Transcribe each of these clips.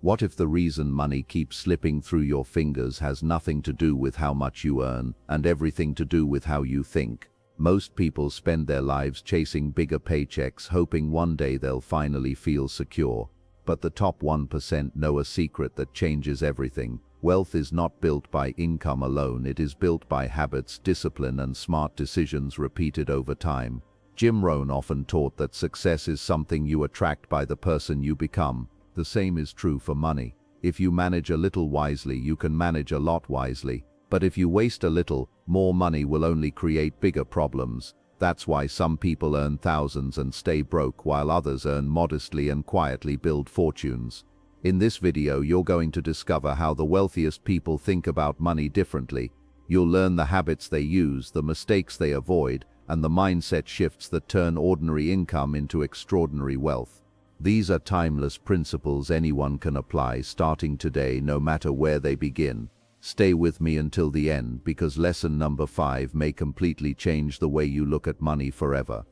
What if the reason money keeps slipping through your fingers has nothing to do with how much you earn and everything to do with how you think? Most people spend their lives chasing bigger paychecks, hoping one day they'll finally feel secure. But the top 1% know a secret that changes everything. Wealth is not built by income alone, it is built by habits, discipline, and smart decisions repeated over time. Jim Rohn often taught that success is something you attract by the person you become. The same is true for money. If you manage a little wisely, you can manage a lot wisely. But if you waste a little, more money will only create bigger problems. That's why some people earn thousands and stay broke, while others earn modestly and quietly build fortunes. In this video, you're going to discover how the wealthiest people think about money differently. You'll learn the habits they use, the mistakes they avoid, and the mindset shifts that turn ordinary income into extraordinary wealth. These are timeless principles anyone can apply starting today, no matter where they begin. Stay with me until the end, because lesson number 5 may completely change the way you look at money forever.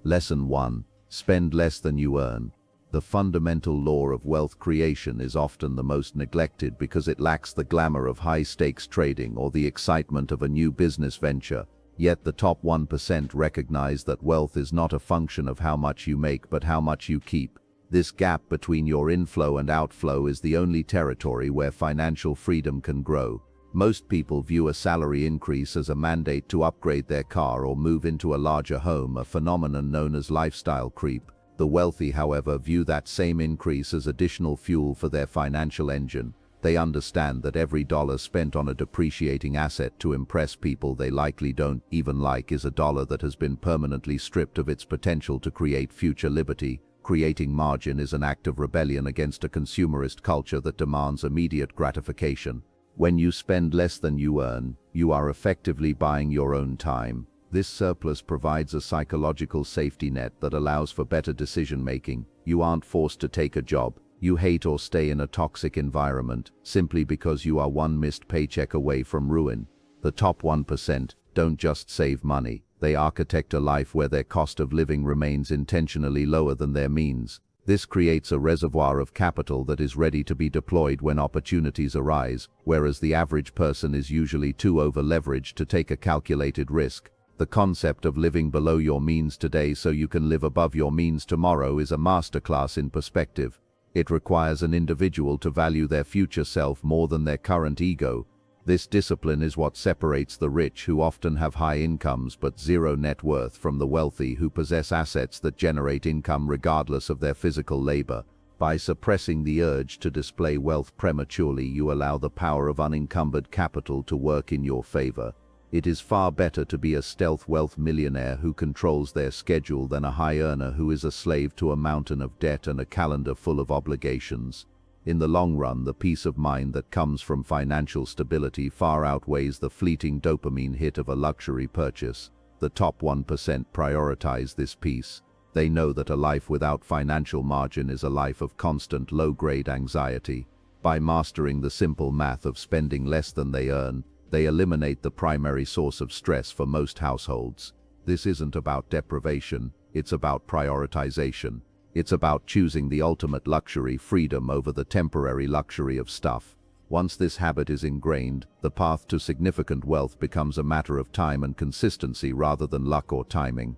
Lesson 1. Spend less than you earn. The fundamental law of wealth creation is often the most neglected because it lacks the glamour of high-stakes trading or the excitement of a new business venture. Yet the top 1% recognize that wealth is not a function of how much you make but how much you keep. This gap between your inflow and outflow is the only territory where financial freedom can grow. Most people view a salary increase as a mandate to upgrade their car or move into a larger home, a phenomenon known as lifestyle creep. The wealthy, however, view that same increase as additional fuel for their financial engine. They understand that every dollar spent on a depreciating asset to impress people they likely don't even like is a dollar that has been permanently stripped of its potential to create future liberty. Creating margin is an act of rebellion against a consumerist culture that demands immediate gratification. When you spend less than you earn, you are effectively buying your own time. This surplus provides a psychological safety net that allows for better decision-making. You aren't forced to take a job you hate or stay in a toxic environment simply because you are one missed paycheck away from ruin. The top 1% don't just save money, they architect a life where their cost of living remains intentionally lower than their means. This creates a reservoir of capital that is ready to be deployed when opportunities arise, whereas the average person is usually too over-leveraged to take a calculated risk. The concept of living below your means today so you can live above your means tomorrow is a masterclass in perspective. It requires an individual to value their future self more than their current ego. This discipline is what separates the rich, who often have high incomes but zero net worth, from the wealthy, who possess assets that generate income regardless of their physical labor. By suppressing the urge to display wealth prematurely, you allow the power of unencumbered capital to work in your favor. It is far better to be a stealth wealth millionaire who controls their schedule than a high earner who is a slave to a mountain of debt and a calendar full of obligations. In the long run, the peace of mind that comes from financial stability far outweighs the fleeting dopamine hit of a luxury purchase. The top 1% prioritize this peace. They know that a life without financial margin is a life of constant low-grade anxiety. By mastering the simple math of spending less than they earn, they eliminate the primary source of stress for most households. This isn't about deprivation, it's about prioritization. It's about choosing the ultimate luxury, freedom, over the temporary luxury of stuff. Once this habit is ingrained, the path to significant wealth becomes a matter of time and consistency rather than luck or timing.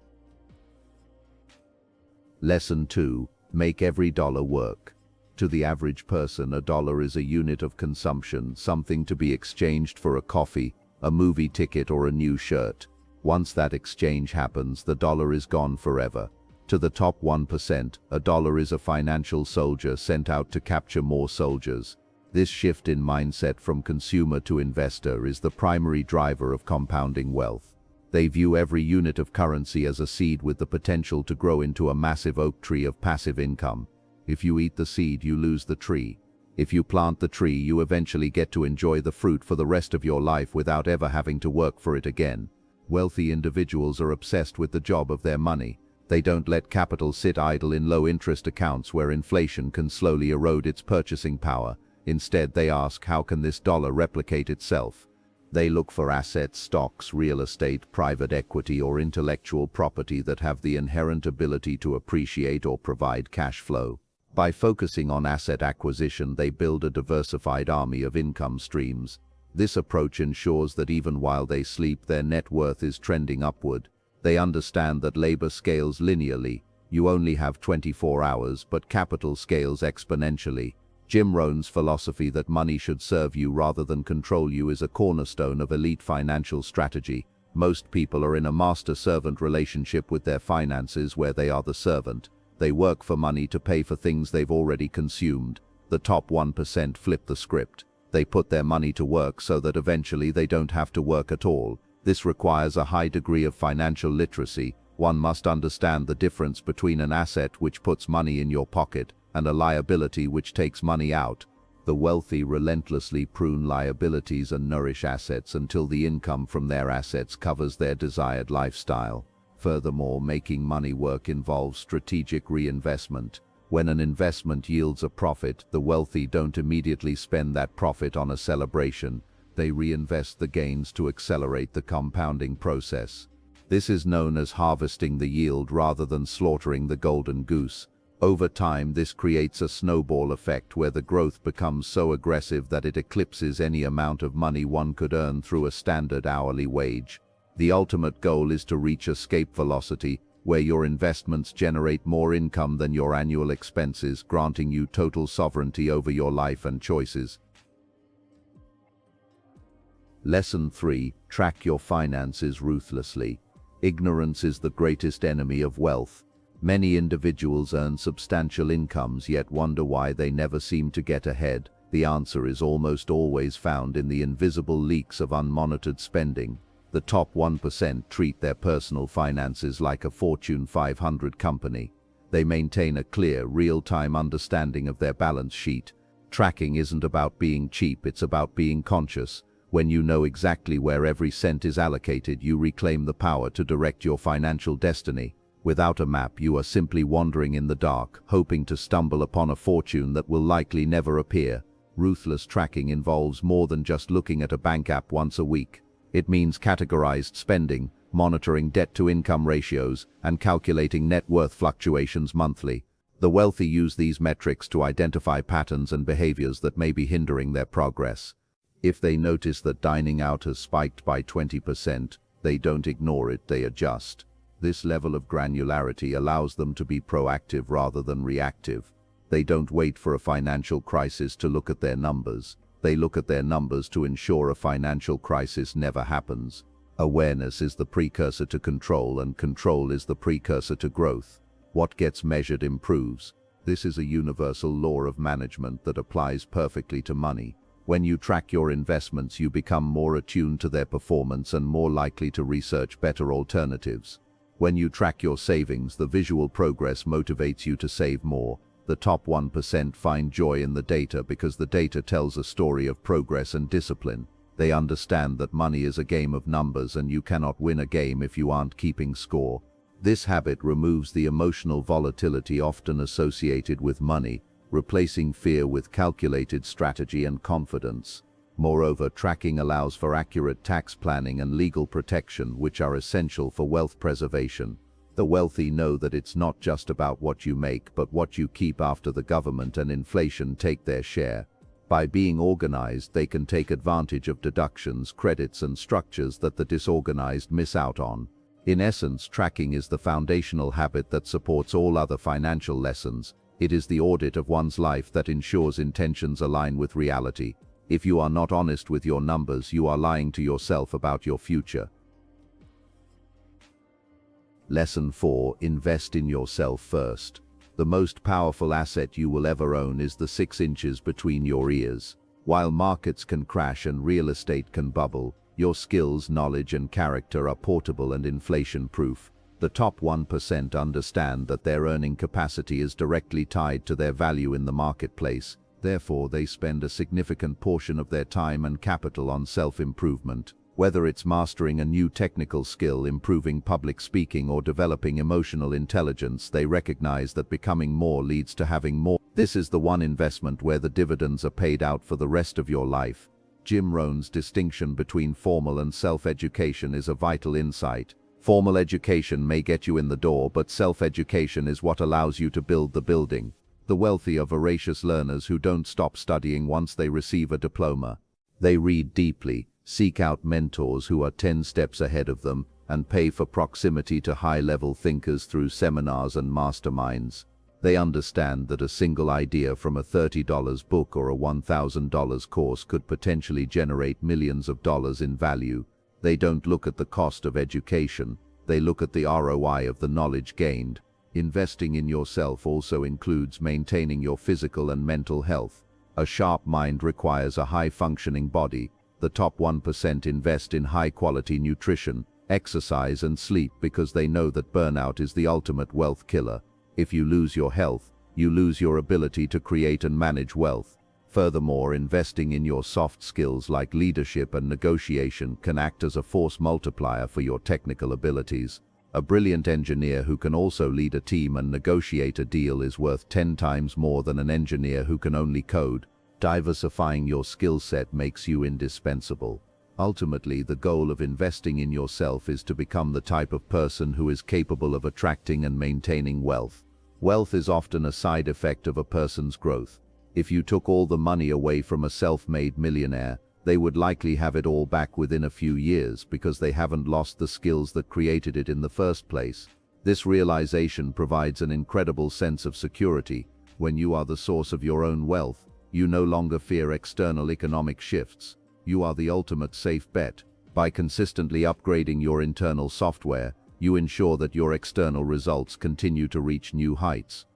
Lesson 2. Make every dollar work. To the average person, a dollar is a unit of consumption, something to be exchanged for a coffee, a movie ticket, or a new shirt. Once that exchange happens, the dollar is gone forever. To the top 1%, a dollar is a financial soldier sent out to capture more soldiers. This shift in mindset from consumer to investor is the primary driver of compounding wealth. They view every unit of currency as a seed with the potential to grow into a massive oak tree of passive income. If you eat the seed, you lose the tree. If you plant the tree, you eventually get to enjoy the fruit for the rest of your life without ever having to work for it again. Wealthy individuals are obsessed with the job of their money. They don't let capital sit idle in low-interest accounts where inflation can slowly erode its purchasing power. Instead, they ask, how can this dollar replicate itself? They look for assets, stocks, real estate, private equity, or intellectual property that have the inherent ability to appreciate or provide cash flow. By focusing on asset acquisition, they build a diversified army of income streams. This approach ensures that even while they sleep, their net worth is trending upward. They understand that labor scales linearly. You only have 24 hours, but capital scales exponentially. Jim Rohn's philosophy that money should serve you rather than control you is a cornerstone of elite financial strategy. Most people are in a master-servant relationship with their finances where they are the servant. They work for money to pay for things they've already consumed. The top 1% flip the script. They put their money to work so that eventually they don't have to work at all. This requires a high degree of financial literacy. One must understand the difference between an asset which puts money in your pocket and a liability which takes money out. The wealthy relentlessly prune liabilities and nourish assets until the income from their assets covers their desired lifestyle. Furthermore, making money work involves strategic reinvestment. When an investment yields a profit, the wealthy don't immediately spend that profit on a celebration. They reinvest the gains to accelerate the compounding process. This is known as harvesting the yield rather than slaughtering the golden goose. Over time, this creates a snowball effect where the growth becomes so aggressive that it eclipses any amount of money one could earn through a standard hourly wage. The ultimate goal is to reach escape velocity, where your investments generate more income than your annual expenses, granting you total sovereignty over your life and choices. Lesson 3. Track your finances ruthlessly. Ignorance is the greatest enemy of wealth. Many individuals earn substantial incomes yet wonder why they never seem to get ahead. The answer is almost always found in the invisible leaks of unmonitored spending. The top 1% treat their personal finances like a Fortune 500 company. They maintain a clear, real-time understanding of their balance sheet. Tracking isn't about being cheap, it's about being conscious. When you know exactly where every cent is allocated, you reclaim the power to direct your financial destiny. Without a map, you are simply wandering in the dark, hoping to stumble upon a fortune that will likely never appear. Ruthless tracking involves more than just looking at a bank app once a week. It means categorized spending, monitoring debt-to-income ratios, and calculating net worth fluctuations monthly. The wealthy use these metrics to identify patterns and behaviors that may be hindering their progress. If they notice that dining out has spiked by 20%, they don't ignore it, they adjust. This level of granularity allows them to be proactive rather than reactive. They don't wait for a financial crisis to look at their numbers. They look at their numbers to ensure a financial crisis never happens. Awareness is the precursor to control, and control is the precursor to growth. What gets measured improves. This is a universal law of management that applies perfectly to money. When you track your investments, you become more attuned to their performance and more likely to research better alternatives. When you track your savings, the visual progress motivates you to save more. The top 1% find joy in the data because the data tells a story of progress and discipline. They understand that money is a game of numbers and you cannot win a game if you aren't keeping score. This habit removes the emotional volatility often associated with money, replacing fear with calculated strategy and confidence. Moreover, tracking allows for accurate tax planning and legal protection, which are essential for wealth preservation. The wealthy know that it's not just about what you make, but what you keep after the government and inflation take their share. By being organized, they can take advantage of deductions, credits, and structures that the disorganized miss out on. In essence, tracking is the foundational habit that supports all other financial lessons. It is the audit of one's life that ensures intentions align with reality. If you are not honest with your numbers, you are lying to yourself about your future. Lesson 4. Invest in yourself first. The most powerful asset you will ever own is the 6 inches between your ears. While markets can crash and real estate can bubble, your skills, knowledge, and character are portable and inflation-proof. The top 1% understand that their earning capacity is directly tied to their value in the marketplace. Therefore, they spend a significant portion of their time and capital on self-improvement. Whether it's mastering a new technical skill, improving public speaking, or developing emotional intelligence, they recognize that becoming more leads to having more. This is the one investment where the dividends are paid out for the rest of your life. Jim Rohn's distinction between formal and self-education is a vital insight. Formal education may get you in the door, but self-education is what allows you to build the building. The wealthy are voracious learners who don't stop studying once they receive a diploma. They read deeply, seek out mentors who are 10 steps ahead of them, and pay for proximity to high-level thinkers through seminars and masterminds. They understand that a single idea from a $30 book or a $1,000 course could potentially generate millions of dollars in value. They don't look at the cost of education, they look at the ROI of the knowledge gained. Investing in yourself also includes maintaining your physical and mental health. A sharp mind requires a high-functioning body. The top 1% invest in high-quality nutrition, exercise and sleep because they know that burnout is the ultimate wealth killer. If you lose your health, you lose your ability to create and manage wealth. Furthermore, investing in your soft skills like leadership and negotiation can act as a force multiplier for your technical abilities. A brilliant engineer who can also lead a team and negotiate a deal is worth 10 times more than an engineer who can only code. Diversifying your skill set makes you indispensable. Ultimately, the goal of investing in yourself is to become the type of person who is capable of attracting and maintaining wealth. Wealth is often a side effect of a person's growth. If you took all the money away from a self-made millionaire, they would likely have it all back within a few years because they haven't lost the skills that created it in the first place. This realization provides an incredible sense of security. When you are the source of your own wealth, you no longer fear external economic shifts. You are the ultimate safe bet. By consistently upgrading your internal software, you ensure that your external results continue to reach new heights.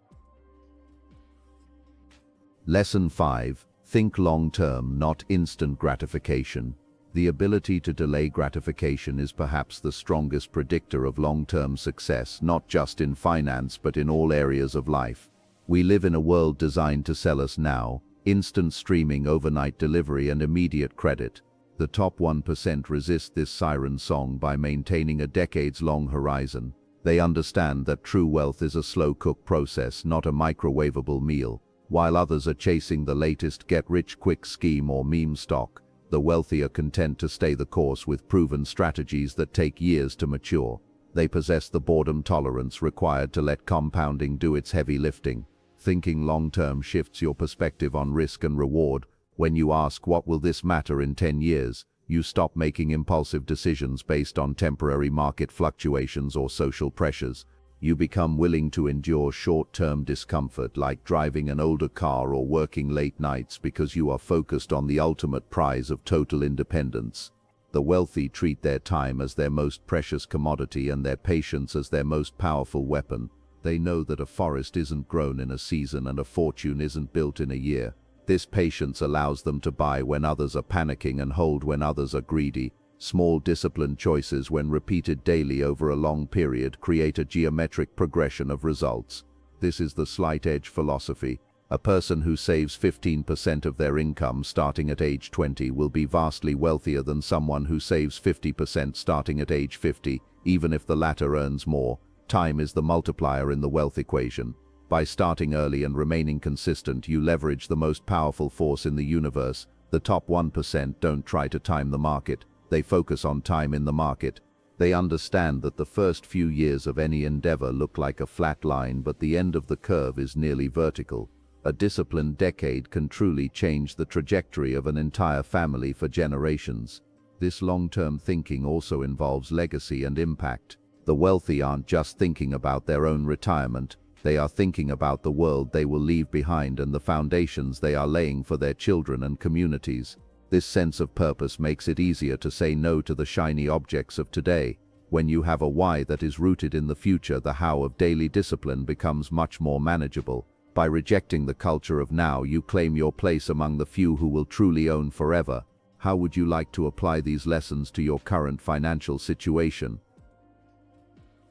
Lesson 5. Think long-term, not instant gratification. The ability to delay gratification is perhaps the strongest predictor of long-term success, not just in finance but in all areas of life. We live in a world designed to sell us now, instant streaming, overnight delivery, and immediate credit. The top 1% resist this siren song by maintaining a decades-long horizon. They understand that true wealth is a slow-cook process, not a microwavable meal. While others are chasing the latest get-rich-quick scheme or meme stock, the wealthy are content to stay the course with proven strategies that take years to mature. They possess the boredom tolerance required to let compounding do its heavy lifting. Thinking long-term shifts your perspective on risk and reward. When you ask, what will this matter in 10 years, you stop making impulsive decisions based on temporary market fluctuations or social pressures. You become willing to endure short-term discomfort like driving an older car or working late nights because you are focused on the ultimate prize of total independence. The wealthy treat their time as their most precious commodity and their patience as their most powerful weapon. They know that a forest isn't grown in a season and a fortune isn't built in a year. This patience allows them to buy when others are panicking and hold when others are greedy. Small disciplined choices, when repeated daily over a long period, create a geometric progression of results. This is the slight edge philosophy. A person who saves 15% of their income starting at age 20 will be vastly wealthier than someone who saves 50% starting at age 50, even if the latter earns more. Time is the multiplier in the wealth equation. By starting early and remaining consistent, you leverage the most powerful force in the universe. The top 1% don't try to time the market. They focus on time in the market. They understand that the first few years of any endeavor look like a flat line, but the end of the curve is nearly vertical. A disciplined decade can truly change the trajectory of an entire family for generations. This long-term thinking also involves legacy and impact. The wealthy aren't just thinking about their own retirement. They are thinking about the world they will leave behind and the foundations they are laying for their children and communities. This sense of purpose makes it easier to say no to the shiny objects of today. When you have a why that is rooted in the future, the how of daily discipline becomes much more manageable. By rejecting the culture of now, you claim your place among the few who will truly own forever. How would you like to apply these lessons to your current financial situation?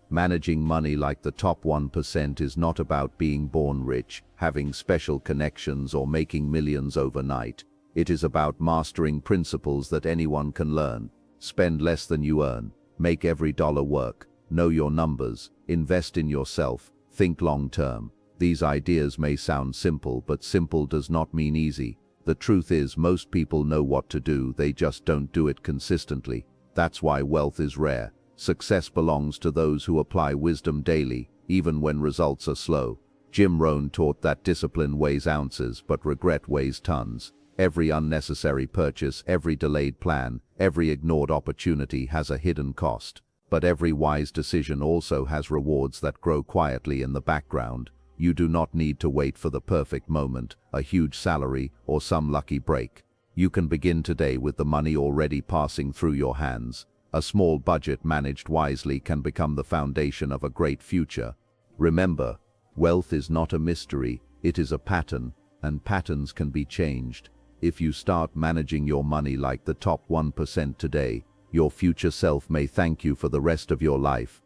Managing money like the top 1% is not about being born rich, having special connections, or making millions overnight. It is about mastering principles that anyone can learn. Spend less than you earn. Make every dollar work. Know your numbers. Invest in yourself. Think long term. These ideas may sound simple, but simple does not mean easy. The truth is, most people know what to do, they just don't do it consistently. That's why wealth is rare. Success belongs to those who apply wisdom daily, even when results are slow. Jim Rohn taught that discipline weighs ounces, but regret weighs tons. Every unnecessary purchase, every delayed plan, every ignored opportunity has a hidden cost. But every wise decision also has rewards that grow quietly in the background. You do not need to wait for the perfect moment, a huge salary, or some lucky break. You can begin today with the money already passing through your hands. A small budget managed wisely can become the foundation of a great future. Remember, wealth is not a mystery, it is a pattern, and patterns can be changed. If you start managing your money like the top 1% today, your future self may thank you for the rest of your life.